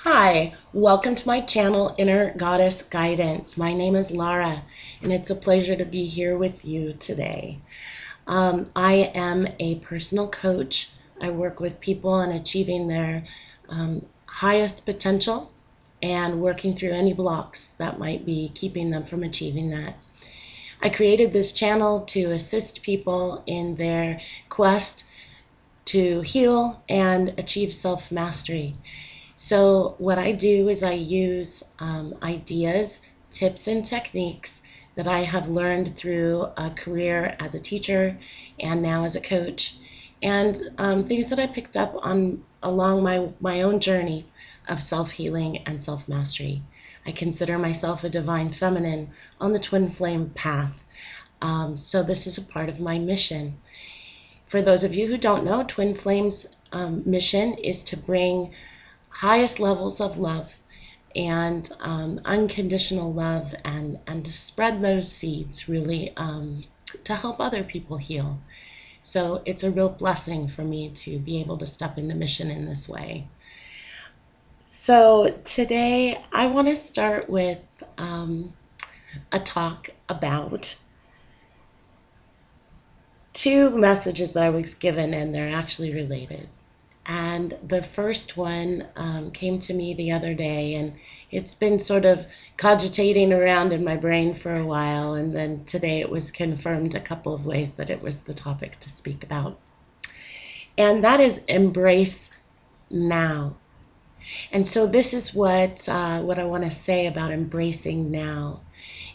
Hi, welcome to my channel, Inner Goddess Guidance. My name is Lara, and it's a pleasure to be here with you today. I am a personal coach. I work with people on achieving their highest potential and working through any blocks that might be keeping them from achieving that. I created this channel to assist people in their quest to heal and achieve self-mastery. So what I do is I use ideas, tips, and techniques that I have learned through a career as a teacher and now as a coach, and things that I picked up on along my own journey of self-healing and self-mastery. I consider myself a divine feminine on the twin flame path. So this is a part of my mission. For those of you who don't know, Twin Flames' mission is to bring highest levels of love and unconditional love, and to spread those seeds really to help other people heal. So it's a real blessing for me to be able to step into mission in this way. So today I want to start with a talk about two messages that I was given, and they're actually related. And the first one came to me the other day, and it's been sort of cogitating around in my brain for a while. And then today it was confirmed a couple of ways that it was the topic to speak about. And that is embrace now. And so this is what I want to say about embracing now.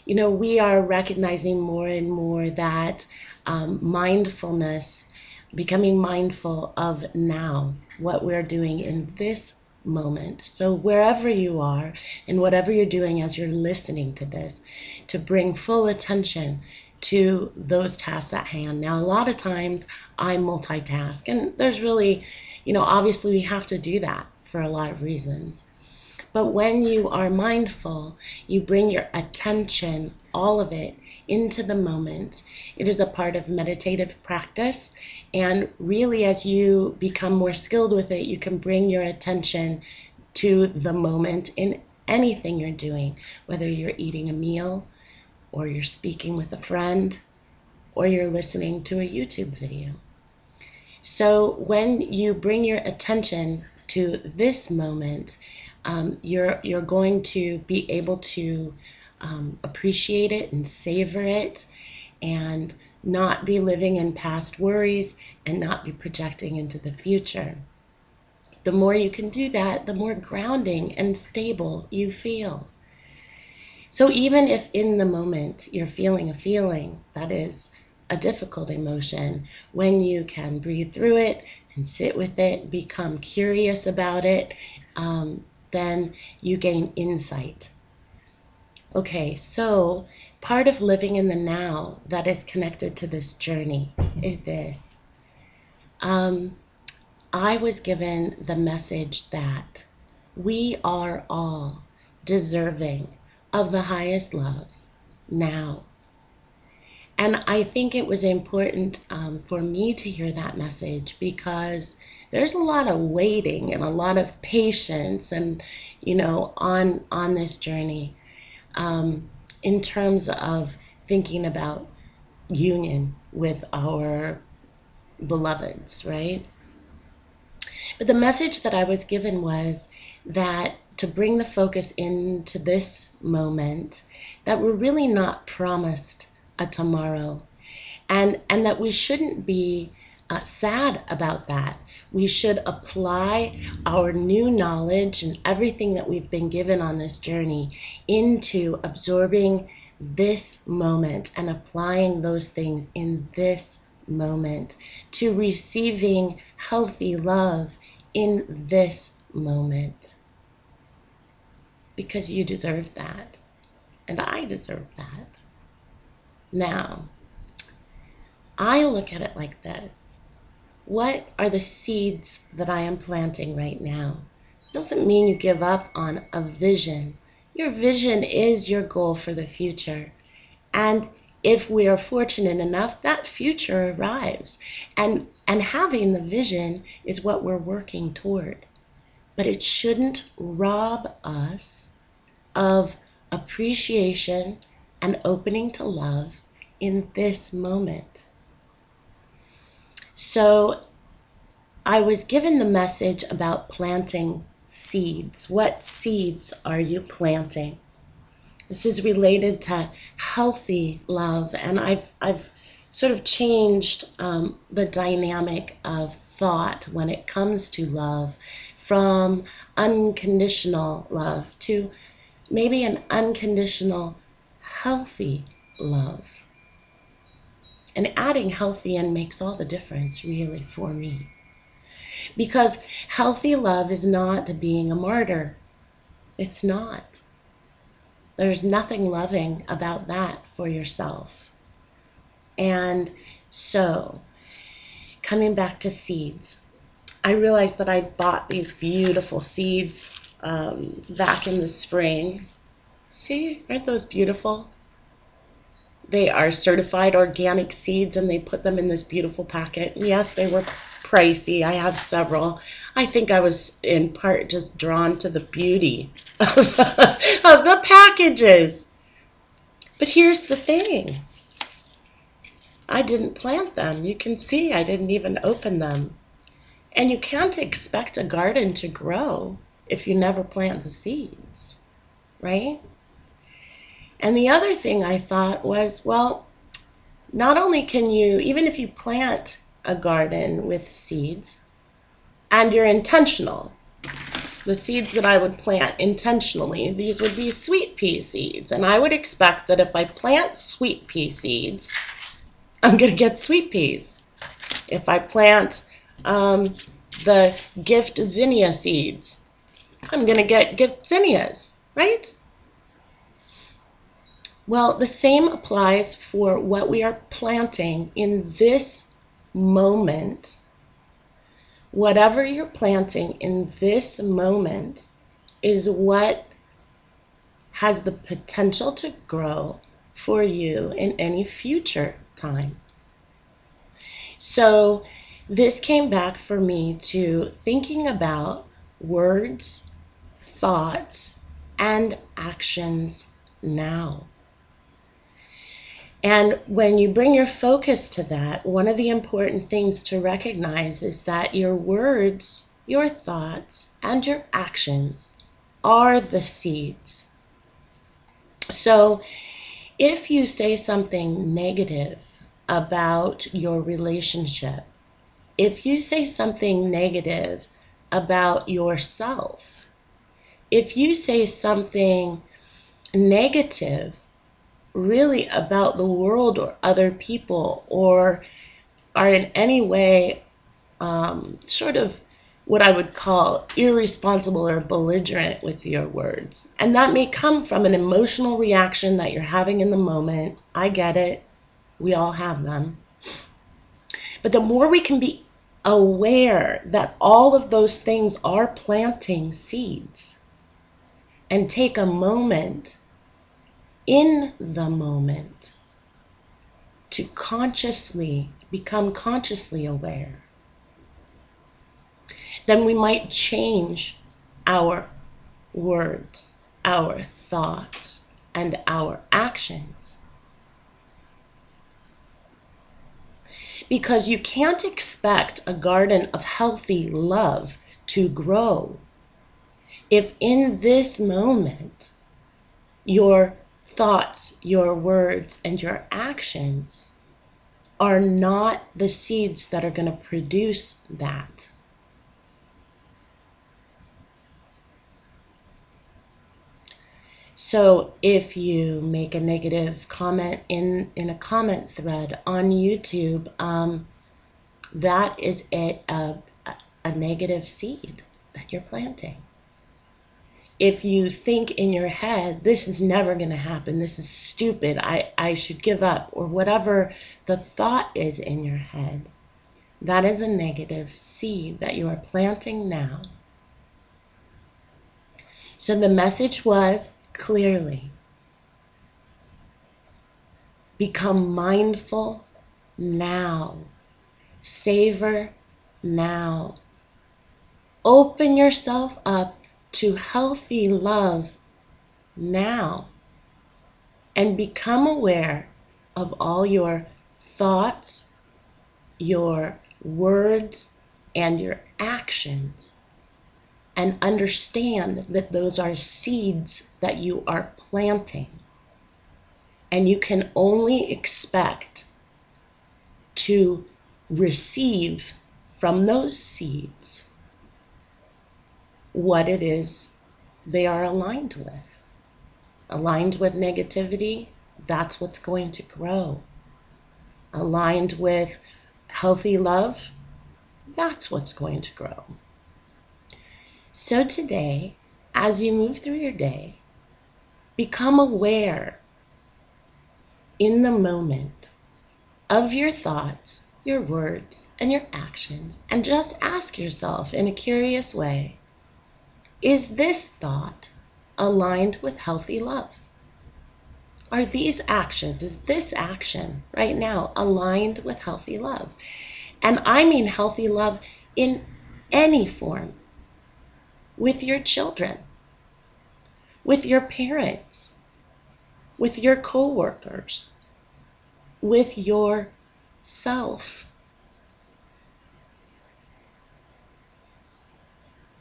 You know, we are recognizing more and more that mindfulness, becoming mindful of now, what we're doing in this moment. So wherever you are and whatever you're doing as you're listening to this, to bring full attention to those tasks at hand. Now, a lot of times I multitask, and there's really, obviously we have to do that for a lot of reasons. But when you are mindful, you bring your attention, all of it, into the moment. It is a part of meditative practice. And really, as you become more skilled with it, you can bring your attention to the moment in anything you're doing, whether you're eating a meal, or you're speaking with a friend, or you're listening to a YouTube video. So when you bring your attention to this moment, you're going to be able to appreciate it and savor it, and not be living in past worries and not be projecting into the future. The more you can do that, the more grounding and stable you feel. So even if in the moment you're feeling a feeling that is a difficult emotion, when you can breathe through it and sit with it, become curious about it, then you gain insight. Okay, so part of living in the now that is connected to this journey is this. I was given the message that we are all deserving of the highest love now. And I think it was important for me to hear that message, because there's a lot of waiting and a lot of patience and, on this journey, in terms of thinking about union with our beloveds, right? But the message that I was given was that to bring the focus into this moment, that we're really not promised a tomorrow, and that we shouldn't be sad about that. We should apply our new knowledge and everything that we've been given on this journey into absorbing this moment and applying those things in this moment, to receiving healthy love in this moment. Because you deserve that, and I deserve that. Now, I look at it like this. What are the seeds that I am planting right now? Doesn't mean you give up on a vision. Your vision is your goal for the future. And if we are fortunate enough, that future arrives. And having the vision is what we're working toward. but it shouldn't rob us of appreciation and opening to love in this moment. So I was given the message about planting seeds. What seeds are you planting? This is related to healthy love, and I've sort of changed the dynamic of thought when it comes to love from unconditional love to maybe an unconditional healthy love. And adding healthy in makes all the difference, really, for me. Because healthy love is not being a martyr. It's not. There's nothing loving about that for yourself. And so, coming back to seeds, I realized that I bought these beautiful seeds back in the spring. See, aren't those beautiful? They are certified organic seeds, and they put them in this beautiful packet. Yes, they were pricey. I have several. I think I was in part just drawn to the beauty of the packages. But here's the thing. I didn't plant them. You can see I didn't even open them. And you can't expect a garden to grow if you never plant the seeds, right? And the other thing I thought was, well, not only can you, even if you plant a garden with seeds and you're intentional, the seeds that I would plant intentionally, these would be sweet pea seeds. And I would expect that if I plant sweet pea seeds, I'm going to get sweet peas. If I plant the gift zinnia seeds, I'm going to get gift zinnias, right? Well, the same applies for what we are planting in this moment. Whatever you're planting in this moment is what has the potential to grow for you in any future time. So this came back for me to thinking about words, thoughts, and actions now. And when you bring your focus to that, one of the important things to recognize is that your words, your thoughts, and your actions are the seeds. So if you say something negative about your relationship, if you say something negative about yourself, if you say something negative really about the world or other people, or are in any way sort of what I would call irresponsible or belligerent with your words. And that may come from an emotional reaction that you're having in the moment. I get it. We all have them. But the more we can be aware that all of those things are planting seeds and take a moment in the moment to consciously become consciously aware, then we might change our words, our thoughts, and our actions. Because you can't expect a garden of healthy love to grow if in this moment your thoughts, your words, and your actions are not the seeds that are going to produce that. So if you make a negative comment in a comment thread on YouTube, that is a negative seed that you're planting. If you think in your head, this is never going to happen, this is stupid, I should give up, or whatever the thought is in your head, that is a negative seed that you are planting now. So the message was clearly, become mindful now. Savor now. Open yourself up to healthy love now and become aware of all your thoughts, your words, and your actions, and understand that those are seeds that you are planting. And you can only expect to receive from those seeds what it is they are aligned with. Aligned with negativity, that's what's going to grow. Aligned with healthy love, that's what's going to grow. So today, as you move through your day, become aware in the moment of your thoughts, your words, and your actions, and just ask yourself in a curious way, is this thought aligned with healthy love? Are these actions, is this action right now aligned with healthy love? And I mean healthy love in any form, with your children, with your parents, with your coworkers, with yourself.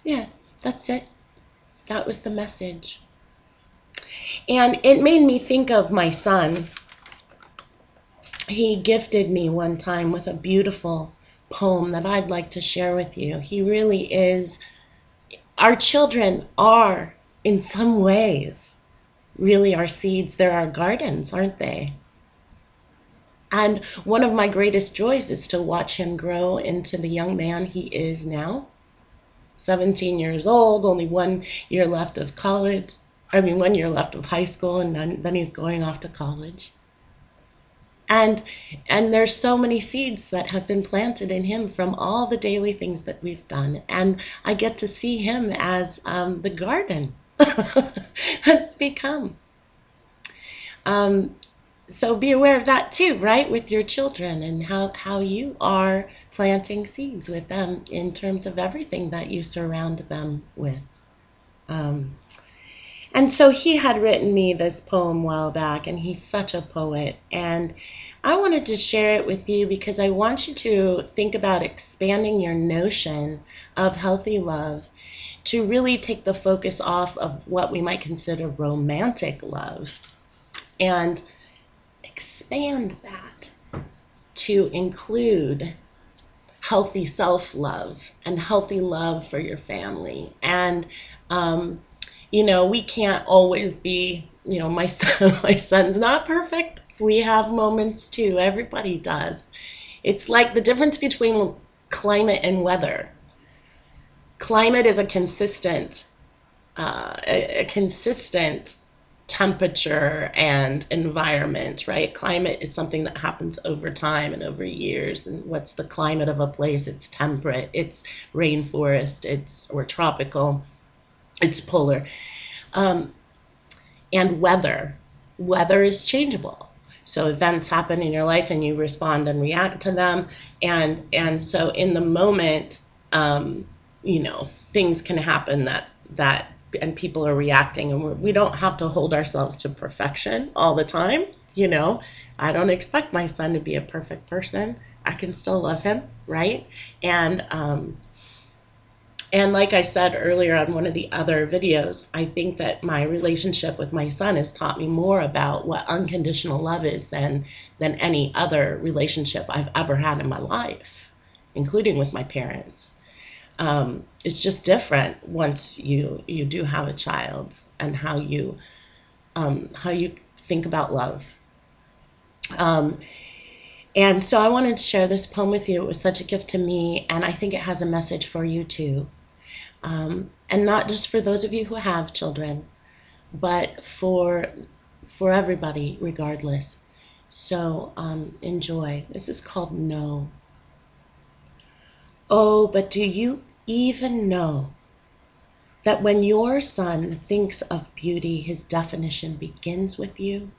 Yeah, that's it. That was the message. And it made me think of my son. He gifted me one time with a beautiful poem that I'd like to share with you. He really is, our children are, in some ways, really our seeds. They're our gardens, aren't they? And one of my greatest joys is to watch him grow into the young man he is now. 17 years old, only 1 year left of college. 1 year left of high school, and then he's going off to college. And there's so many seeds that have been planted in him from all the daily things that we've done. And I get to see him as the garden that's become. So be aware of that too, right? With your children, and how you are planting seeds with them in terms of everything that you surround them with. And so he had written me this poem a while back, and he's such a poet. And I wanted to share it with you because I want you to think about expanding your notion of healthy love to really take the focus off of what we might consider romantic love and expand that to include healthy self-love and healthy love for your family. And we can't always be, my son, my son's not perfect. We have moments too. Everybody does. It's like the difference between climate and weather. Climate is a consistent temperature and environment, right? Climate is something that happens over time and over years. And what's the climate of a place? It's temperate, it's rainforest, or tropical, it's polar. And weather is changeable. So events happen in your life and you respond and react to them. And so in the moment, things can happen that and people are reacting, and we don't have to hold ourselves to perfection all the time. I don't expect my son to be a perfect person. I can still love him, right? And like I said earlier on one of the other videos, I think that my relationship with my son has taught me more about what unconditional love is than any other relationship I've ever had in my life, including with my parents. It's just different once you do have a child, and how you think about love. And so I wanted to share this poem with you. It was such a gift to me, and I think it has a message for you too. And not just for those of you who have children, but for everybody, regardless. So enjoy. This is called No. Oh, but do you even know that when your son thinks of beauty, his definition begins with you?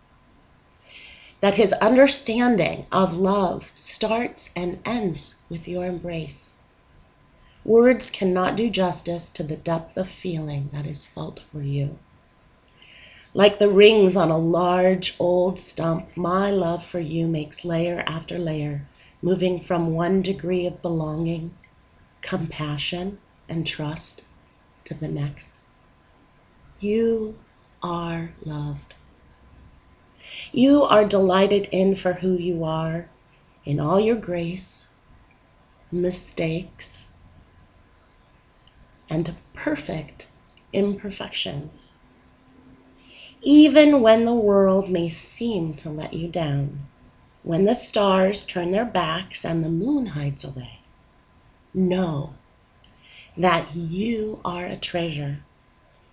That his understanding of love starts and ends with your embrace? Words cannot do justice to the depth of feeling that is felt for you. Like the rings on a large old stump, my love for you makes layer after layer, moving from one degree of belonging, compassion, and trust to the next. You are loved. You are delighted in for who you are, in all your grace, mistakes, and perfect imperfections. Even when the world may seem to let you down, when the stars turn their backs and the moon hides away, know that you are a treasure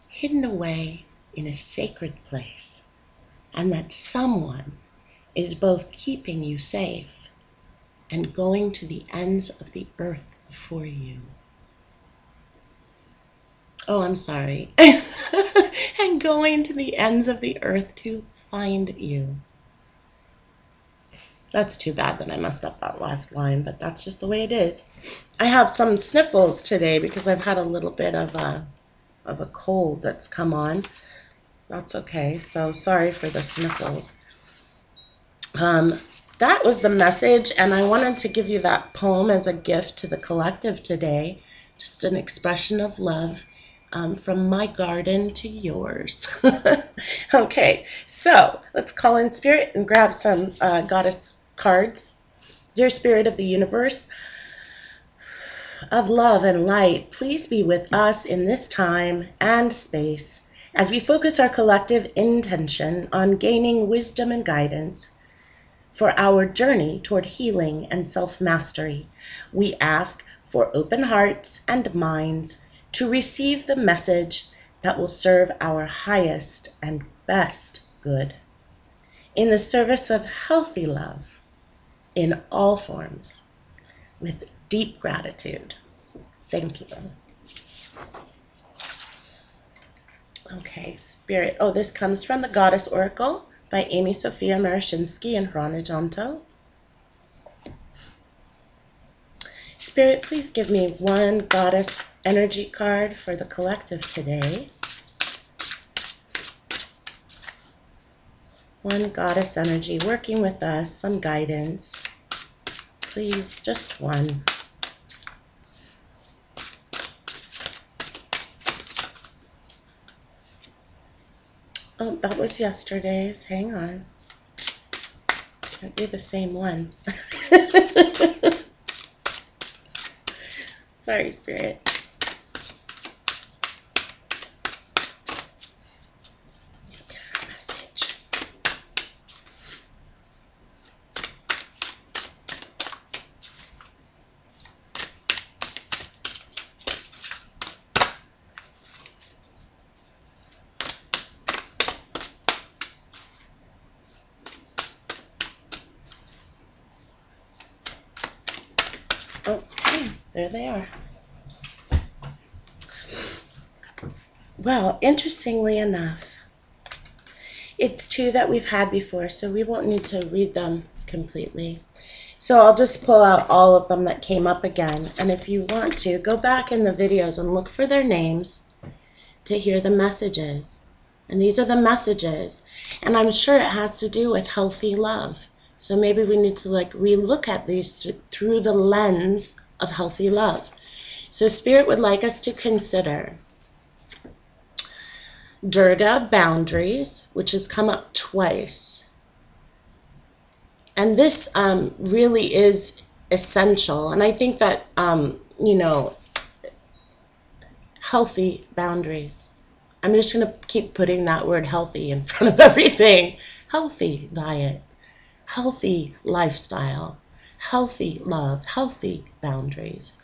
hidden away in a sacred place, and that someone is both keeping you safe and going to the ends of the earth for you. Oh, I'm sorry. And going to the ends of the earth to find you. That's too bad that I messed up that last line, but that's just the way it is. I have some sniffles today because I've had a little bit of a cold that's come on. That's okay. So sorry for the sniffles. That was the message, and I wanted to give you that poem as a gift to the collective today. Just an expression of love from my garden to yours. Okay, so let's call in spirit and grab some goddess cards. Dear Spirit of the universe, of love and light, please be with us in this time and space as we focus our collective intention on gaining wisdom and guidance for our journey toward healing and self-mastery. We ask for open hearts and minds to receive the message that will serve our highest and best good in the service of healthy love in all forms, with deep gratitude. Thank you. Okay, Spirit. Oh, this comes from the Goddess Oracle by Amy Sophia Marashinsky and Rana Janto. Spirit, please give me one Goddess energy card for the collective today. One Goddess energy working with us, some guidance. Please, just one. Oh, that was yesterday's. Hang on. Can't be the same one. Sorry, Spirit. Different message. Okay, there they are. Well, interestingly enough, it's two that we've had before, so we won't need to read them completely. So I'll just pull out all of them that came up again. And if you want to, go back in the videos and look for their names to hear the messages. And these are the messages. And I'm sure it has to do with healthy love. So maybe we need to relook at these through the lens of healthy love. So Spirit would like us to consider Durga, boundaries, which has come up twice. And this really is essential. And I think that, healthy boundaries. I'm just going to keep putting that word healthy in front of everything. Healthy diet, healthy lifestyle, healthy love, healthy boundaries.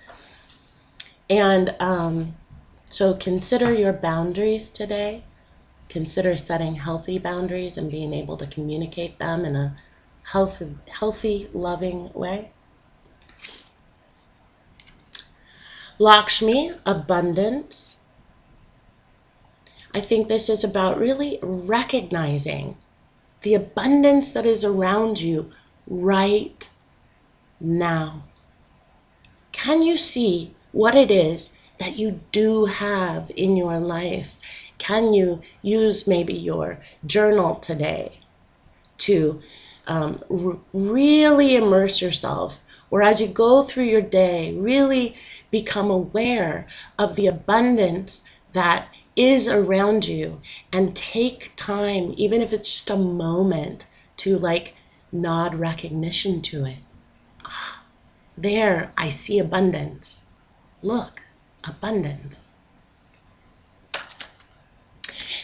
And so consider your boundaries today. Consider setting healthy boundaries and being able to communicate them in a healthy, loving way. Lakshmi, abundance. I think this is about really recognizing the abundance that is around you right now. Can you see what it is that you do have in your life. Can you use maybe your journal today to really immerse yourself, or as you go through your day, really become aware of the abundance that is around you, and take time, even if it's just a moment, to like nod recognition to it. There, I see abundance. Look, abundance.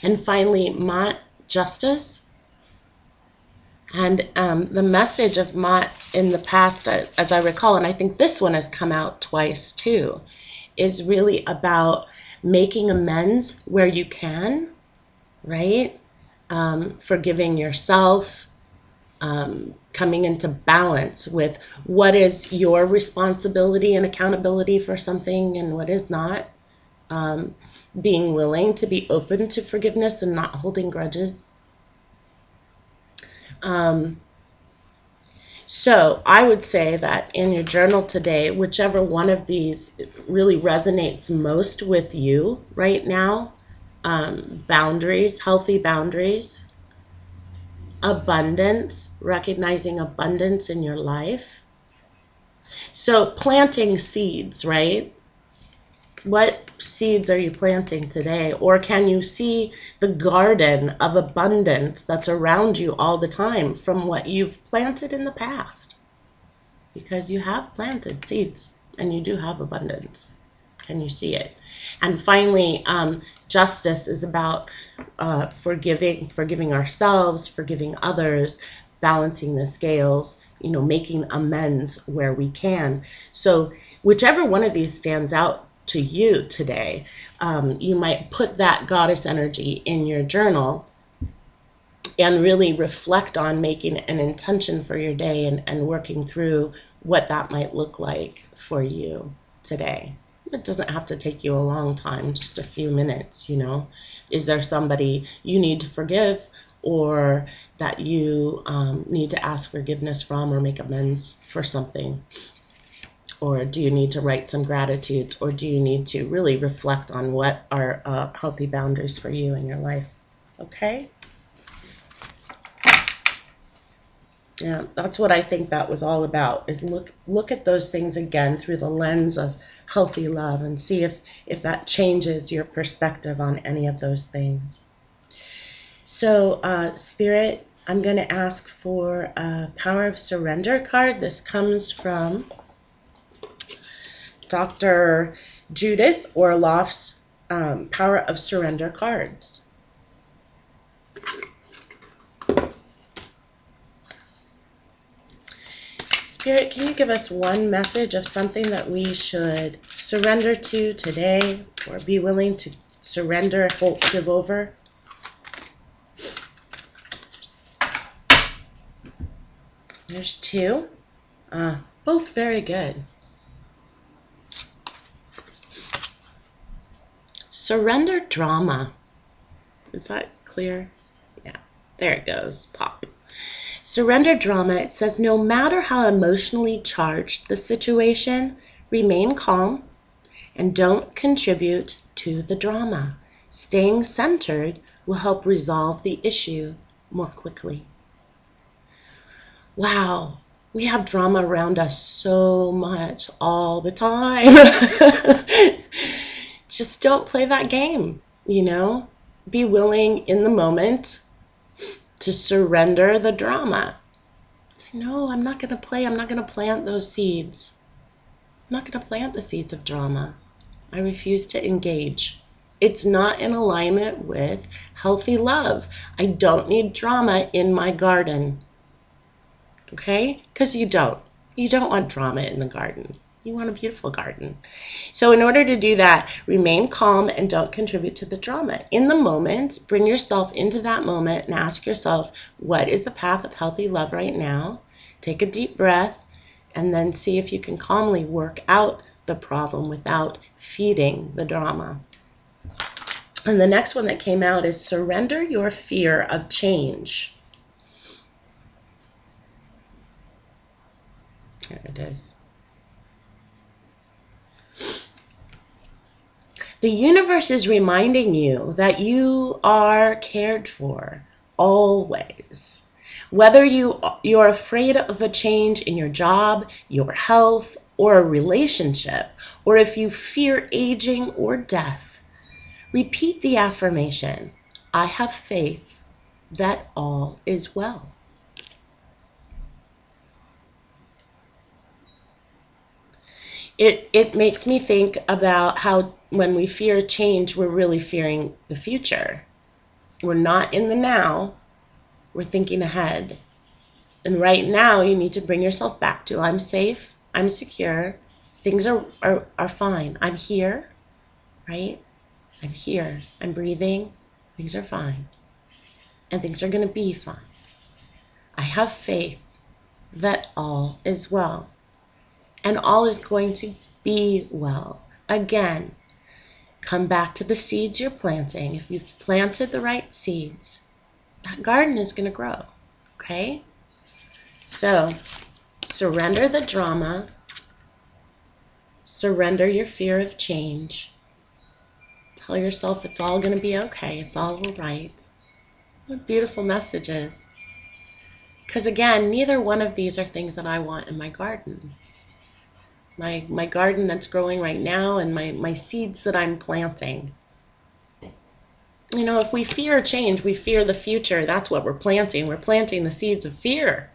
And finally, Mott, justice. And the message of Mott in the past, as I recall, and I think this one has come out twice too, is really about making amends where you can, right? Forgiving yourself, coming into balance with what is your responsibility and accountability for something and what is not. Being willing to be open to forgiveness and not holding grudges. So I would say that in your journal today, whichever one of these really resonates most with you right now, boundaries, healthy boundaries, abundance, recognizing abundance in your life. So planting seeds, right? What seeds are you planting today? Or can you see the garden of abundance that's around you all the time from what you've planted in the past? Because you have planted seeds and you do have abundance. Can you see it? And finally, justice is about forgiving ourselves, forgiving others, balancing the scales, making amends where we can. So whichever one of these stands out to you today, you might put that goddess energy in your journal and really reflect on making an intention for your day, and working through what that might look like for you today. It doesn't have to take you a long time, just a few minutes. Is there somebody you need to forgive, or that you need to ask forgiveness from, or make amends for something? Or do you need to write some gratitudes, or do you need to really reflect on what are healthy boundaries for you in your life? Okay? Yeah, that's what I think that was all about, is look at those things again through the lens of healthy love, and see if that changes your perspective on any of those things. So, Spirit, I'm going to ask for a Power of Surrender card. This comes from Dr. Judith Orloff's Power of Surrender cards. Spirit, can you give us one message of something that we should surrender to today, or be willing to surrender, give over? There's two. Both very good. Surrender drama. Is that clear? Yeah, there it goes. Pop. Surrender drama, it says, no matter how emotionally charged the situation, remain calm and don't contribute to the drama. Staying centered will help resolve the issue more quickly. Wow, we have drama around us so much all the time. Just don't play that game, Be willing in the moment to surrender the drama. Say, no, I'm not going to play. I'm not going to plant those seeds. I'm not going to plant the seeds of drama. I refuse to engage. It's not in alignment with healthy love. I don't need drama in my garden. Okay? Because you don't. You don't want drama in the garden. You want a beautiful garden. So in order to do that, remain calm and don't contribute to the drama. In the moment, bring yourself into that moment and ask yourself, what is the path of healthy love right now? Take a deep breath, and then see if you can calmly work out the problem without feeding the drama. And the next one that came out is surrender your fear of change. There it is. The universe is reminding you that you are cared for always. Whether you're afraid of a change in your job, your health, or a relationship, or if you fear aging or death, repeat the affirmation, I have faith that all is well. It makes me think about how when we fear change, we're really fearing the future. We're not in the now, we're thinking ahead. And right now, you need to bring yourself back to I'm safe, I'm secure, things are fine. I'm here, right? I'm here, I'm breathing, things are fine, and things are going to be fine. I have faith that all is well, and all is going to be well. Again, come back to the seeds you're planting. If you've planted the right seeds, that garden is going to grow, okay? So surrender the drama, surrender your fear of change. Tell yourself it's all going to be okay, it's all right. What beautiful messages. Because again, neither one of these are things that I want in my garden. My garden that's growing right now and my seeds that I'm planting. You know, if we fear change, we fear the future. That's what we're planting. We're planting the seeds of fear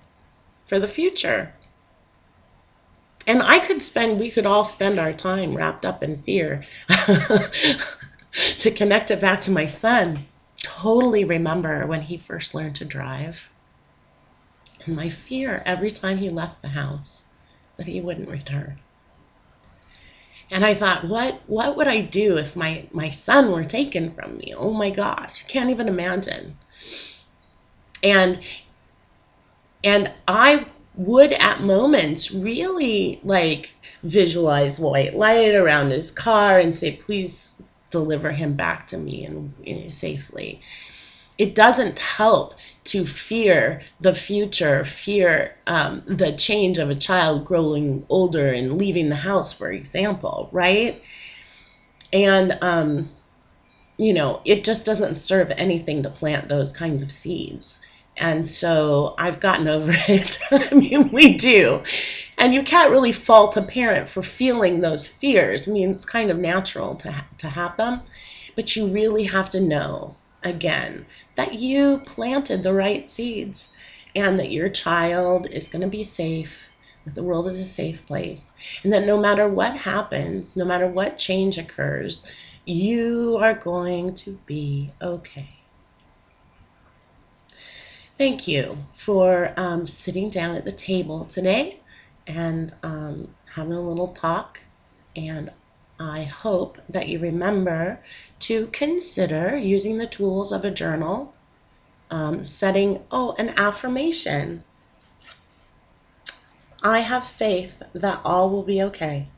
for the future. And we could all spend our time wrapped up in fear. To connect it back to my son, totally remember when he first learned to drive. And my fear every time he left the house that he wouldn't return. And I thought, what would I do if my son were taken from me? Oh my gosh, can't even imagine. And I would at moments really like visualize white light around his car and say, please deliver him back to me and safely. It doesn't help to fear the future, fear the change of a child growing older and leaving the house, for example, right? And you know, it just doesn't serve anything to plant those kinds of seeds. And so I've gotten over it. I mean, we do. And you can't really fault a parent for feeling those fears. I mean, it's kind of natural to have them. But you really have to know, again, that you planted the right seeds and that your child is going to be safe, that the world is a safe place, and that no matter what happens, no matter what change occurs, you are going to be okay. Thank you for sitting down at the table today and having a little talk. And I hope that you remember to consider using the tools of a journal, setting, an affirmation. I have faith that all will be okay.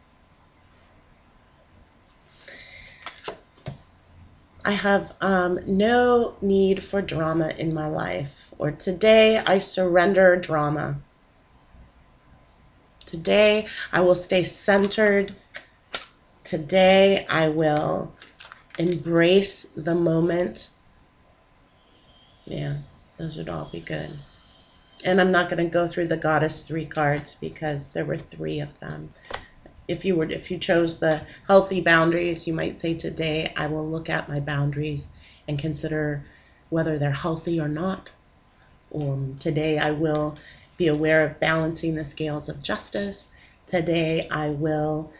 I have no need for drama in my life. Or today I surrender drama. Today I will stay centered. Today I will embrace the moment. Yeah, those would all be good. And I'm not going to go through the Goddess 3 cards because there were 3 of them. If you chose the healthy boundaries, you might say today I will look at my boundaries and consider whether they're healthy or not. Today I will be aware of balancing the scales of justice. Today I will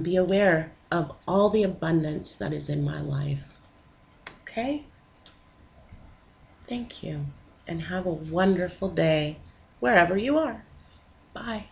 be aware of all the abundance that is in my life. Okay? Thank you. And have a wonderful day wherever you are. Bye.